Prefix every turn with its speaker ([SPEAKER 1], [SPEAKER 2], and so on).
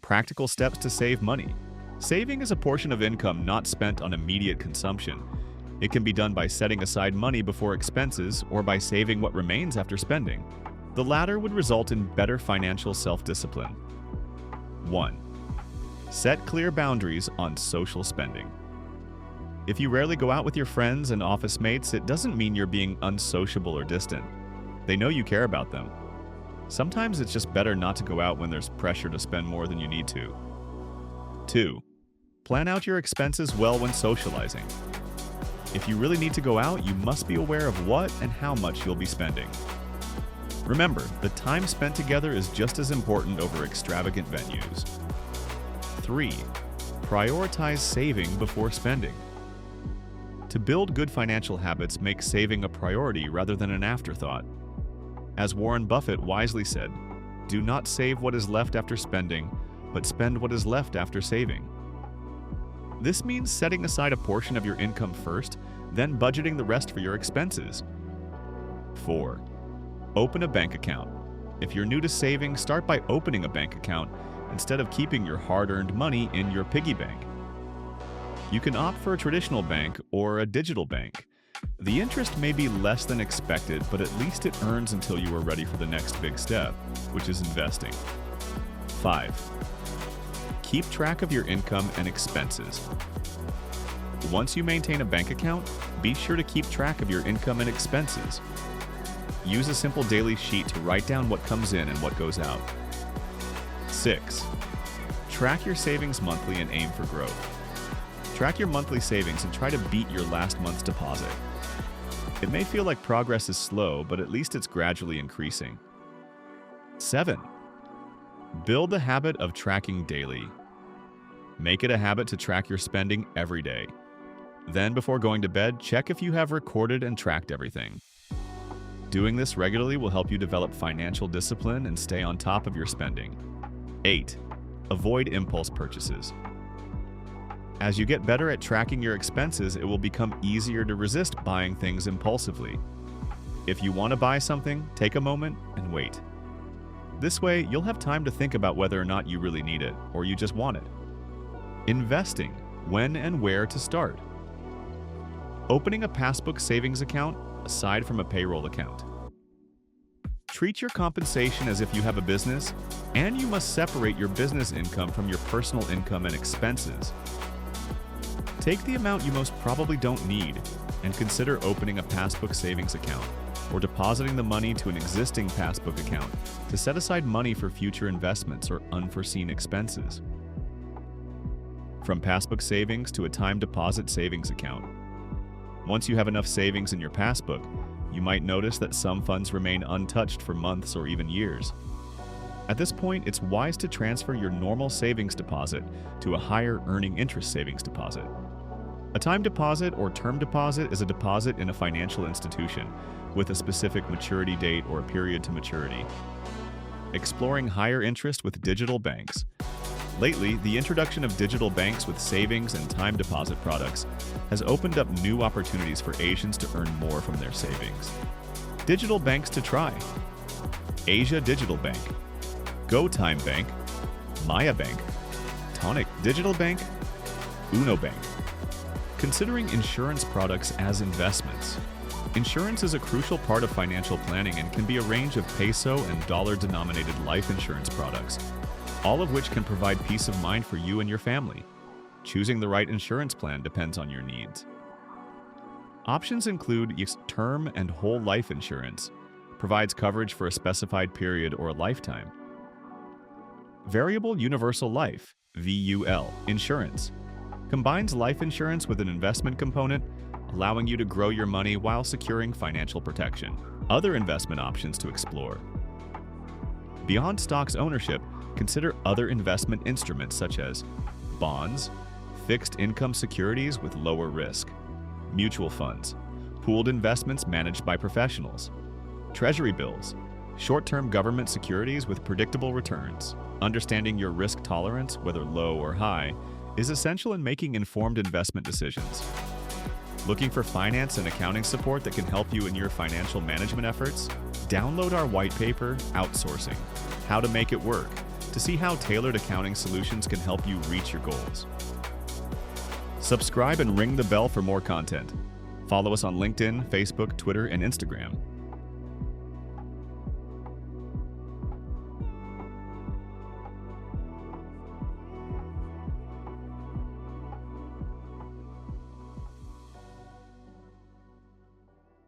[SPEAKER 1] Practical steps to save money. Saving is a portion of income not spent on immediate consumption. It can be done by setting aside money before expenses or by saving what remains after spending. The latter would result in better financial self-discipline. 1. Set clear boundaries on social spending. If you rarely go out with your friends and office mates, it doesn't mean you're being unsociable or distant. They know you care about them. Sometimes it's just better not to go out when there's pressure to spend more than you need to. 2. Plan out your expenses well when socializing. If you really need to go out, you must be aware of what and how much you'll be spending. Remember, the time spent together is just as important over extravagant venues. 3. Prioritize saving before spending. To build good financial habits, make saving a priority rather than an afterthought. As Warren Buffett wisely said, "Do not save what is left after spending, but spend what is left after saving." This means setting aside a portion of your income first, then budgeting the rest for your expenses. 4. Open a bank account. If you're new to saving, start by opening a bank account instead of keeping your hard-earned money in your piggy bank. You can opt for a traditional bank or a digital bank. The interest may be less than expected, but at least it earns until you are ready for the next big step, which is investing. 5. Keep track of your income and expenses. Once you maintain a bank account, be sure to keep track of your income and expenses. Use a simple daily sheet to write down what comes in and what goes out. 6. Track your savings monthly and aim for growth. Track your monthly savings and try to beat your last month's deposit. It may feel like progress is slow, but at least it's gradually increasing. 7. Build the habit of tracking daily. Make it a habit to track your spending every day. Then, before going to bed, check if you have recorded and tracked everything. Doing this regularly will help you develop financial discipline and stay on top of your spending. 8. Avoid impulse purchases. As you get better at tracking your expenses, it will become easier to resist buying things impulsively. If you want to buy something, take a moment and wait. This way, you'll have time to think about whether or not you really need it or you just want it. Investing. When and where to start. Opening a passbook savings account aside from a payroll account. Treat your compensation as if you have a business, and you must separate your business income from your personal income and expenses. Take the amount you most probably don't need and consider opening a passbook savings account or depositing the money to an existing passbook account to set aside money for future investments or unforeseen expenses. From passbook savings to a time deposit savings account. Once you have enough savings in your passbook, you might notice that some funds remain untouched for months or even years. At this point, it's wise to transfer your normal savings deposit to a higher earning interest savings deposit. A time deposit or term deposit is a deposit in a financial institution with a specific maturity date or a period to maturity. Exploring higher interest with digital banks. Lately, the introduction of digital banks with savings and time deposit products has opened up new opportunities for Asians to earn more from their savings. Digital banks to try. Asia Digital Bank, GoTime Bank, Maya Bank, Tonic Digital Bank, Uno Bank. Considering insurance products as investments. Insurance is a crucial part of financial planning and can be a range of peso and dollar-denominated life insurance products, all of which can provide peace of mind for you and your family. Choosing the right insurance plan depends on your needs. Options include term and whole life insurance, provides coverage for a specified period or a lifetime. Variable Universal Life, VUL, insurance. Combines life insurance with an investment component, allowing you to grow your money while securing financial protection. Other investment options to explore. Beyond stocks ownership, consider other investment instruments such as bonds, fixed income securities with lower risk, mutual funds, pooled investments managed by professionals, treasury bills, short-term government securities with predictable returns. Understanding your risk tolerance, whether low or high, is essential in making informed investment decisions. Looking for finance and accounting support that can help you in your financial management efforts? Download our white paper, Outsourcing: How to Make It Work, to see how tailored accounting solutions can help you reach your goals. Subscribe and ring the bell for more content. Follow us on LinkedIn, Facebook, Twitter, and Instagram.